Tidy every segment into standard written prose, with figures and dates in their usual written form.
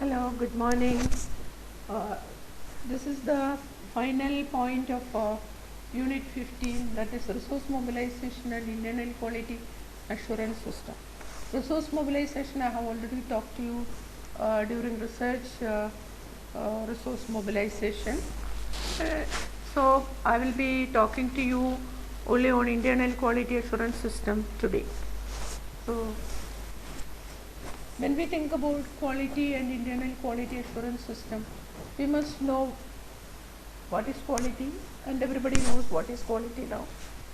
Hello, good morning. Uh, this is the final point of Unit 15, that is Resource Mobilization and Internal Quality Assurance System. Resource mobilization I have already talked to you during resource mobilization. Uh, so I will be talking to you only on Internal Quality Assurance System today. So when we think about quality and internal quality assurance system, we must know what is quality, and everybody knows what is quality now,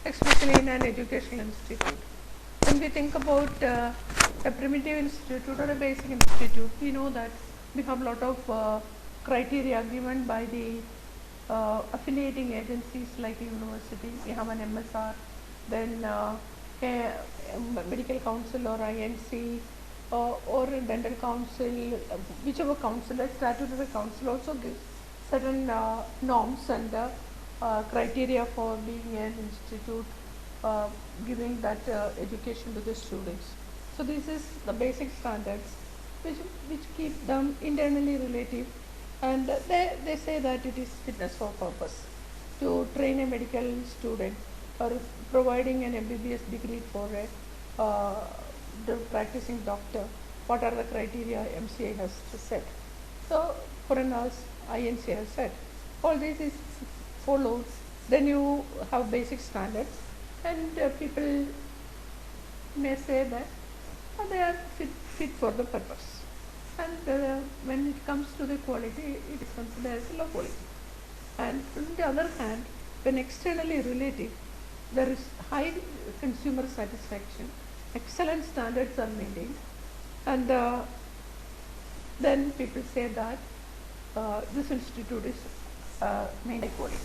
especially in an educational institute. When we think about a primitive institute or a basic institute, we know that we have a lot of criteria given by the affiliating agencies like a university. We have an MSR, then a medical council or INC, or a dental council, whichever council, a statutory council also gives certain norms and criteria for being an institute giving that education to the students. So this is the basic standards which keep them internally relative, and they say that it is fitness for purpose to train a medical student or providing an MBBS degree for the practicing doctor. What are the criteria MCA has set? So for a nurse, INC has set. All this is followed. Then you have basic standards, and people may say that they are fit for the purpose. And when it comes to the quality, it is considered as low quality. And on the other hand, when externally relative, there is high consumer satisfaction, excellent standards are maintained, and then people say that this institute is maintaining quality.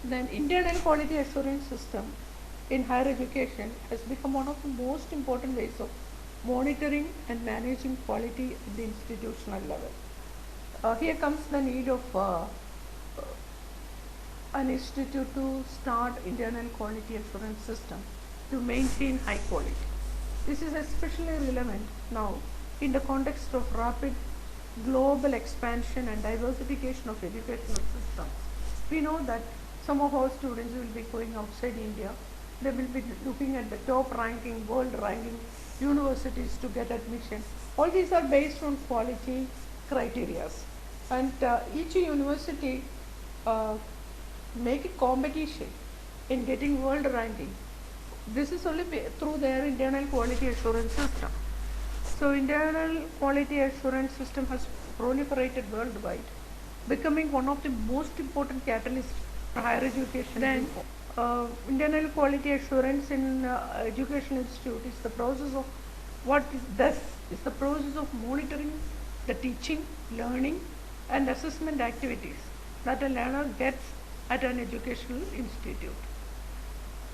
Then internal quality assurance system in higher education has become one of the most important ways of monitoring and managing quality at the institutional level. Here comes the need of an institute to start internal quality assurance system to maintain high quality. This is especially relevant now in the context of rapid global expansion and diversification of educational systems. We know that some of our students will be going outside India. They will be looking at the top ranking, world ranking universities to get admission. All these are based on quality criteria, and each university make a competition in getting world ranking. This is only through their internal quality assurance system. So internal quality assurance system has proliferated worldwide, becoming one of the most important catalysts for higher education. Then internal quality assurance in educational institute is the process of what it does is the process of monitoring the teaching, learning and assessment activities that a learner gets at an educational institute.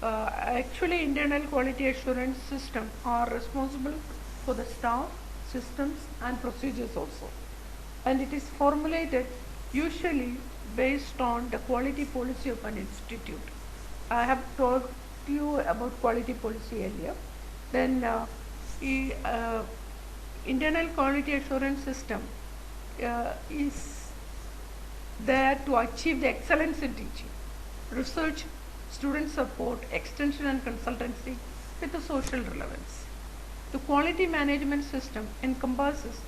Actually, internal quality assurance system are responsible for the staff, systems and procedures also, and it is formulated usually based on the quality policy of an institute. I have told you about quality policy earlier. Then internal quality assurance system is there to achieve the excellence in teaching, research, student support, extension and consultancy with a social relevance. The quality management system encompasses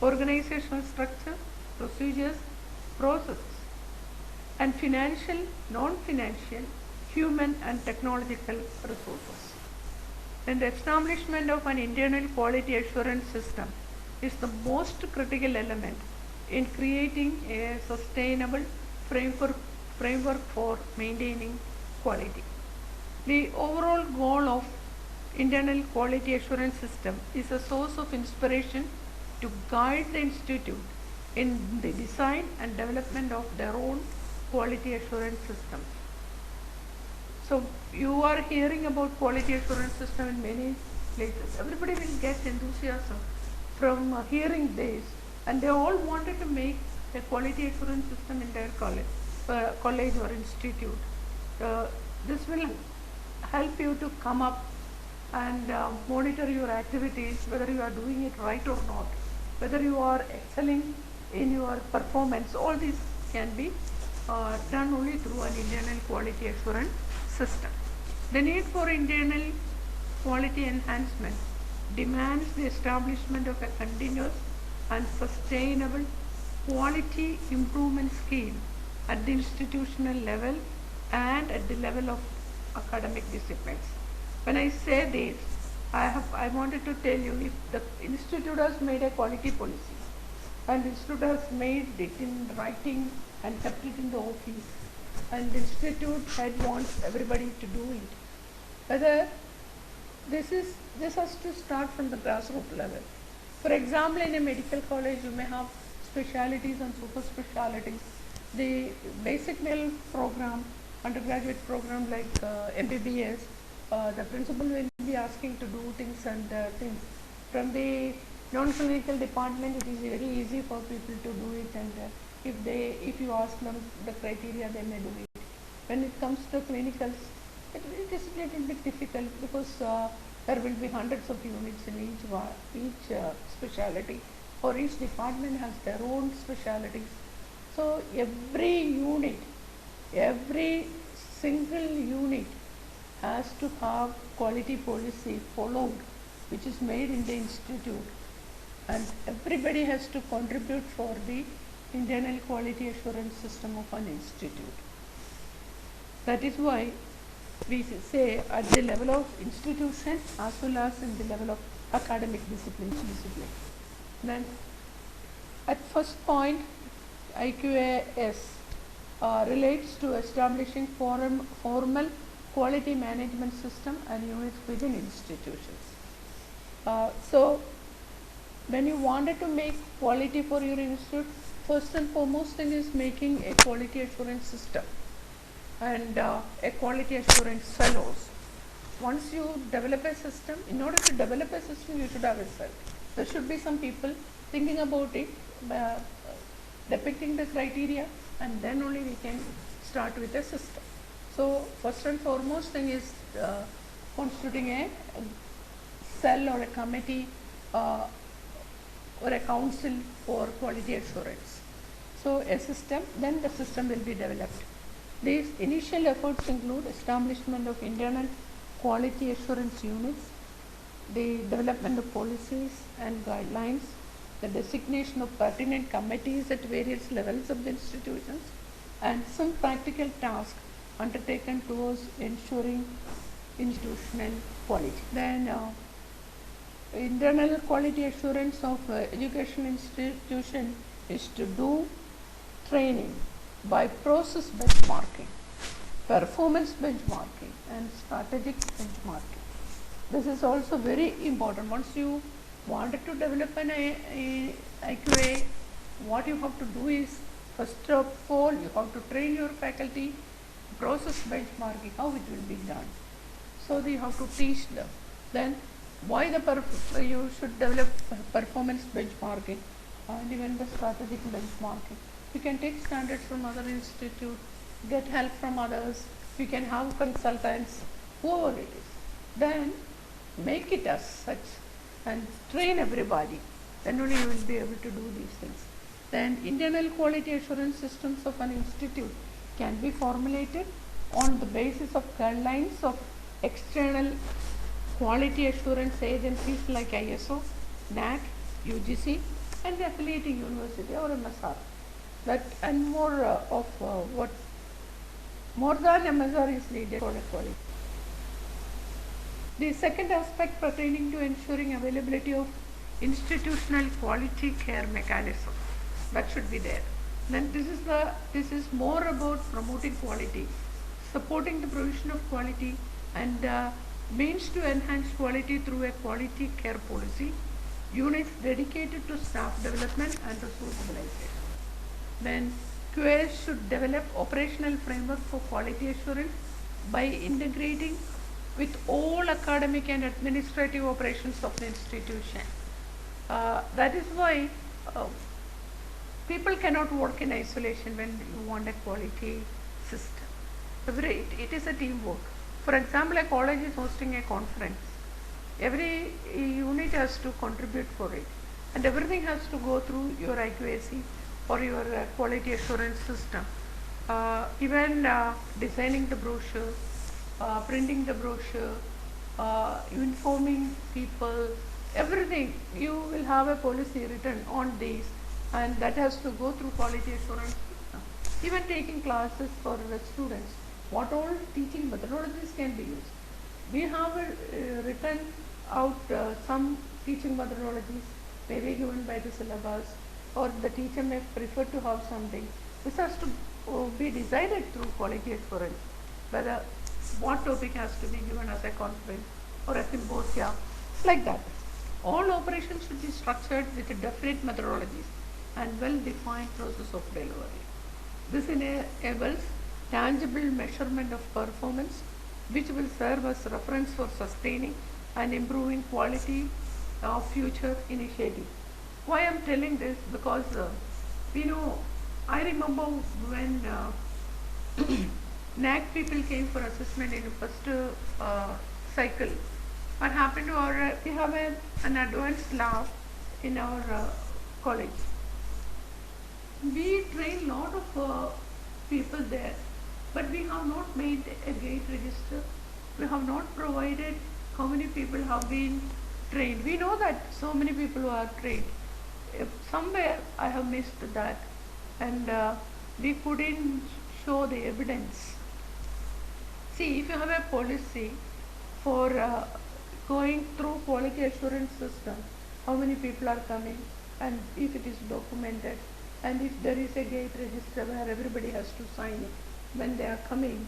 organizational structure, procedures, processes, and financial, non-financial, human and technological resources. And the establishment of an internal quality assurance system is the most critical element in creating a sustainable framework for maintaining quality. The overall goal of internal quality assurance system is a source of inspiration to guide the institute in the design and development of their own quality assurance systems. So you are hearing about quality assurance system in many places. Everybody will get enthusiasm from hearing this, and they all wanted to make a quality assurance system in their college or institute. This will help you to come up and monitor your activities, whether you are doing it right or not. whether you are excelling in your performance, all these can be done only through an internal quality assurance system. The need for internal quality enhancement demands the establishment of a continuous and sustainable quality improvement scheme at the institutional level and at the level of academic disciplines. When I say this, I wanted to tell you, if the institute has made a quality policy and the institute has made it in writing and kept it in the office, and the institute head wants everybody to do it, whether this has to start from the grassroots level. For example, in a medical college, you may have specialities and super specialities. The basic medical program, undergraduate program like MBBS, the principal will be asking to do things and things. From the non-clinical department, it is very easy for people to do it, and if you ask them the criteria, they may do it. When it comes to clinicals, it is a little bit difficult because there will be hundreds of units in each specialty, or each department has their own specialties. So every single unit has to have quality policy followed, which is made in the institute, and everybody has to contribute for the internal quality assurance system of an institute. That is why we say at the level of institution as well as in the level of academic discipline. Then at first point, IQAS relates to establishing formal quality management system and units within institutions. So when you wanted to make quality for your institute, first and foremost thing is making a quality assurance system and a quality assurance fellows. Once you develop a system, in order to develop a system, you should have a cell. There should be some people thinking about it, depicting the criteria, and then only we can start with a system. So first and foremost thing is constituting a cell or a committee or a council for quality assurance. So a system, then the system will be developed. These initial efforts include establishment of internal quality assurance units, the development of policies and guidelines, the designation of pertinent committees at various levels of the institutions, and some practical tasks undertaken towards ensuring institutional quality. Then internal quality assurance of educational institution is to do training by process benchmarking, performance benchmarking, and strategic benchmarking. This is also very important. Once you wanted to develop an IQA, what you have to do is, first of all, you have to train your faculty, process benchmarking, how it will be done. So you have to teach them. Then why you should develop performance benchmarking and even the strategic benchmarking. You can take standards from other institutes, get help from others, you can have consultants, whoever it is. Then make it as such and train everybody. Then only you will be able to do these things. Then internal quality assurance systems of an institute can be formulated on the basis of guidelines of external quality assurance agencies like ISO, NAAC, UGC, and the affiliating university or MSR. That and more than MSR is needed for quality. The second aspect pertaining to ensuring availability of institutional quality care mechanism, that should be there. Then this is more about promoting quality, supporting the provision of quality, and means to enhance quality through a quality care policy, units dedicated to staff development and resource mobilization. Then QAS should develop operational framework for quality assurance by integrating with all academic and administrative operations of the institution. That is why people cannot work in isolation when you want a quality system. It is a teamwork. For example, a college is hosting a conference. Every unit has to contribute for it. and everything has to go through your IQAC or your quality assurance system. Even designing the brochure, printing the brochure, informing people, everything, you will have a policy written on these, and that has to go through quality assurance system. Even taking classes for the students, what all teaching methodologies can be used. We have written out some teaching methodologies may be given by the syllabus, or the teacher may prefer to have something. This has to be decided through quality assurance, whether what topic has to be given as a conference or a symposium, like that. All operations should be structured with definite methodologies and well-defined process of delivery. This enables tangible measurement of performance, which will serve as reference for sustaining and improving quality of future initiatives. Why I am telling this? Because I remember when NAC people came for assessment in the first cycle. What happened to our, we have an advanced lab in our college. We train lot of people there, but we have not made a gate register. We have not provided how many people have been trained. We know that so many people are trained. If somewhere I have missed that, and we couldn't show the evidence. See, if you have a policy for going through quality assurance system, how many people are coming, and if it is documented, and if there is a gate register where everybody has to sign it when they are coming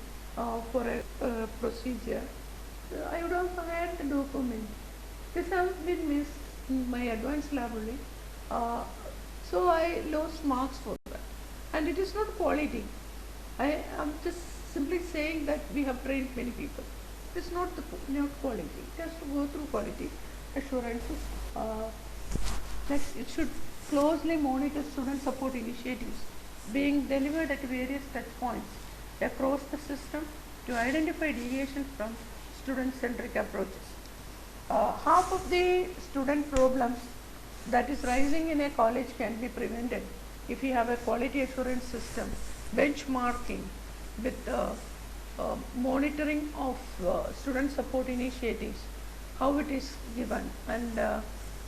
for a procedure, I would also add the document. This has been missed in my advanced lab only, so I lost marks for that, and it is not quality. I am just simply saying that we have trained many people. It's not quality. It has to go through quality assurances. Next, it should closely monitor student support initiatives being delivered at various touch points across the system to identify deviations from student-centric approaches. Half of the student problems that is rising in a college can be prevented if you have a quality assurance system, benchmarking with monitoring of student support initiatives, how it is given, and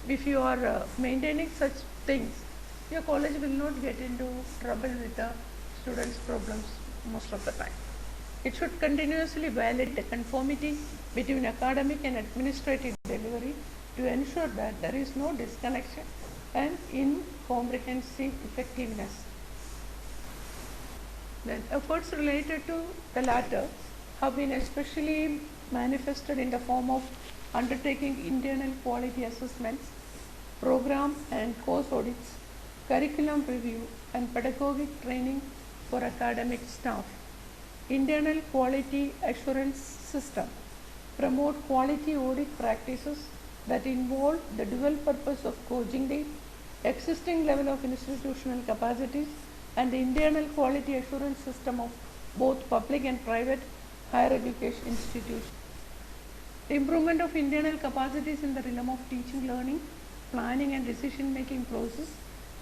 if you are maintaining such things, your college will not get into trouble with the students' problems most of the time. It should continuously validate the conformity between academic and administrative delivery to ensure that there is no disconnection and incomprehensive effectiveness. Then efforts related to the latter have been especially manifested in the form of undertaking internal quality assessments, program and course audits, curriculum review, and pedagogic training for academic staff. Internal quality assurance system promote quality audit practices that involve the dual purpose of gauging the existing level of institutional capacities and the internal quality assurance system of both public and private higher education institutions. The improvement of internal capacities in the realm of teaching, learning, planning and decision making process,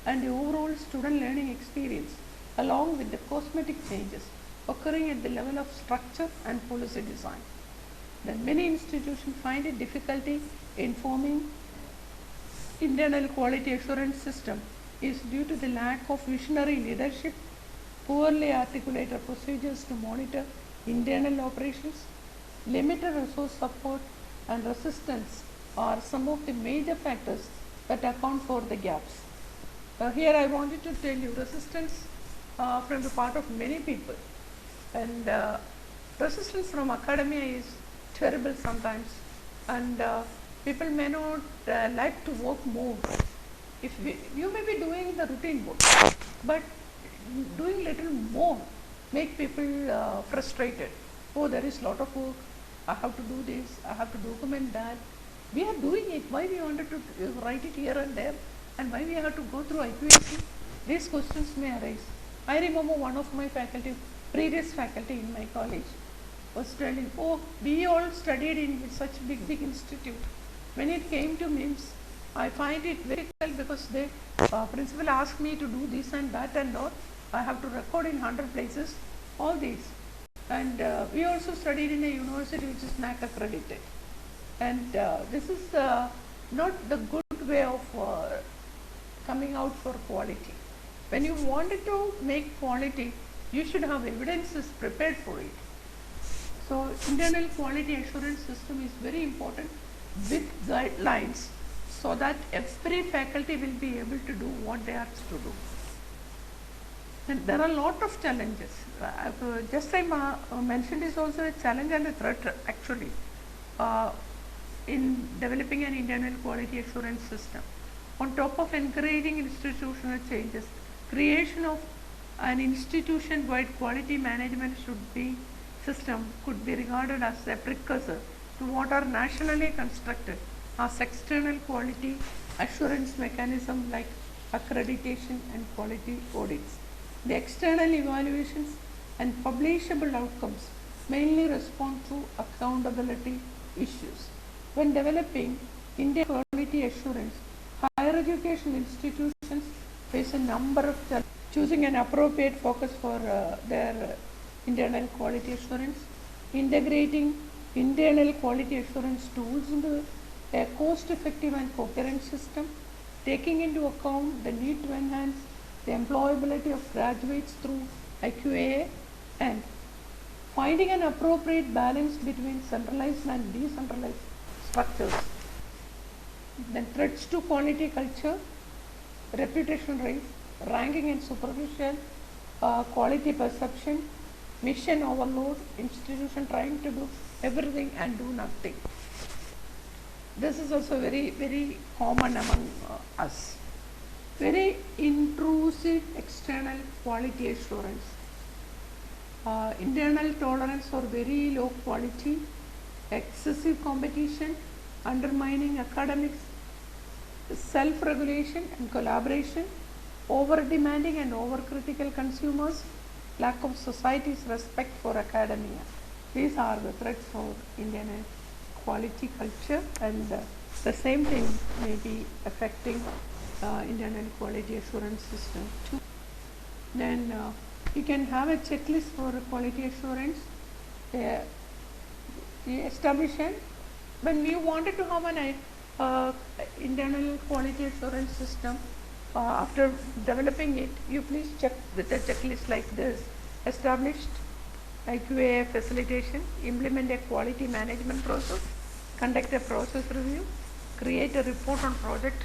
and the overall student learning experience, along with the cosmetic changes occurring at the level of structure and policy design. Then many institutions find it difficulty in forming internal quality assurance system is due to the lack of visionary leadership, poorly articulated procedures to monitor internal operations, limited resource support, and resistance are some of the major factors that account for the gaps. Here I wanted to tell you resistance from the part of many people, and resistance from academia is terrible sometimes, and people may not like to work more. If you may be doing the routine work, but doing little more make people frustrated. Oh, there is lot of work, I have to do this, I have to document that. We are doing it. Why we wanted to write it here and there, and why we have to go through IQAC? These questions may arise. I remember one of my faculty, previous faculty in my college, was telling, oh, we all studied in such big institute. When it came to MIMS, I find it very difficult because the principal asked me to do this and that and all. I have to record in 100 places all these. And we also studied in a university which is NAC accredited. And this is not the good way of coming out for quality. When you wanted to make quality, you should have evidences prepared for it. So internal quality assurance system is very important with guidelines so that every faculty will be able to do what they are to do. And there are a lot of challenges. Just I mentioned is also a challenge and a threat actually in developing an internal quality assurance system. On top of encouraging institutional changes, creation of an institution-wide quality management system could be regarded as a precursor to what are nationally constructed as external quality assurance mechanism like accreditation and quality audits. The external evaluations and publishable outcomes mainly respond to accountability issues. When developing Indian quality assurance, higher education institutions face a number of challenges. Choosing an appropriate focus for their internal quality assurance, integrating internal quality assurance tools into a cost-effective and coherent system, taking into account the need to enhance the employability of graduates through IQAA, and finding an appropriate balance between centralized and decentralized structures. Then threats to quality culture, reputation risk, ranking and superficial quality perception, mission overload, institution trying to do everything and do nothing. This is also very, very common among us. Very intrusive external quality assurance. Internal tolerance for very low quality, excessive competition, undermining academics, self-regulation and collaboration, over-demanding and over-critical consumers, lack of society's respect for academia. These are the threats for Indian quality culture, and the same thing may be affecting Indian quality assurance system too. Then you can have a checklist for quality assurance. Establishment. When we wanted to have an internal quality assurance system, after developing it, you please check with a checklist like this. Established IQA facilitation, implement a quality management process, conduct a process review, create a report on project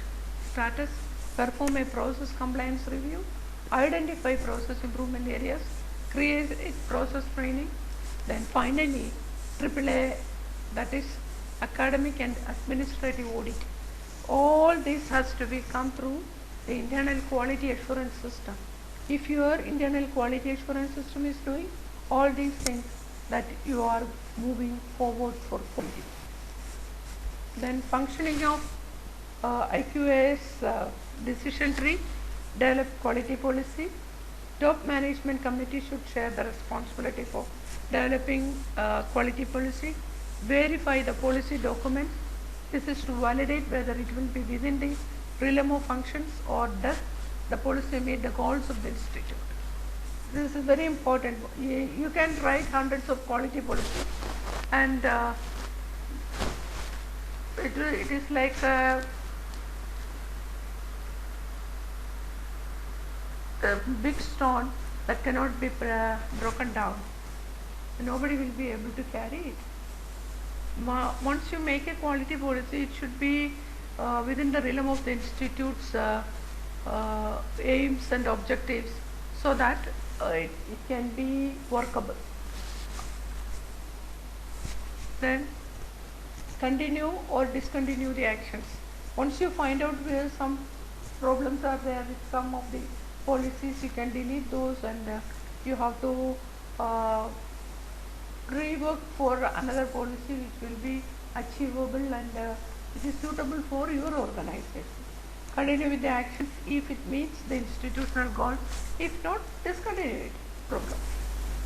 status, perform a process compliance review, identify process improvement areas, create a process training, then finally AAA, that is academic and administrative audit. All this has to be come through the internal quality assurance system. If your internal quality assurance system is doing all these things, that you are moving forward for quality. Then functioning of IQA's decision tree, develop quality policy. Top management committee should share the responsibility for developing quality policy, verify the policy documents. This is to validate whether it will be within the realm of functions or does the policy meet the goals of the institute. This is very important. You can write hundreds of quality policies, and it is like a big stone that cannot be broken down. Nobody will be able to carry it. Once you make a quality policy, it should be within the realm of the institute's aims and objectives, so that it can be workable. Then continue or discontinue the actions. Once you find out where some problems are there with some of the policies, you can delete those, and you have to rework for another policy which will be achievable and it is suitable for your organization. Continue with the actions if it meets the institutional goals. If not, discontinue it. Problem.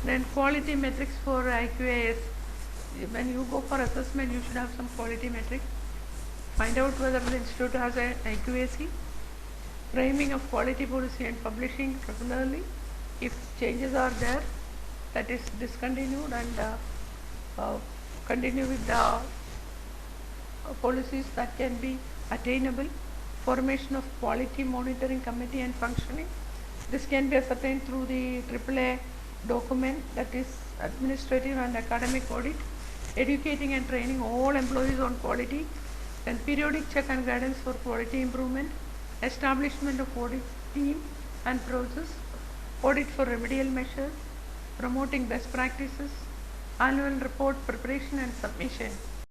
Then quality metrics for IQAS. When you go for assessment, you should have some quality metrics. find out whether the institute has an accuracy, framing of quality policy and publishing regularly. If changes are there, that is discontinued, and continue with the policies that can be attainable. Formation of quality monitoring committee and functioning. This can be ascertained through the AAA document, that is administrative and academic audit. Educating and training all employees on quality. Then periodic check and guidance for quality improvement. Establishment of audit team and process. Audit for remedial measures. Promoting best practices. Annual report preparation and submission.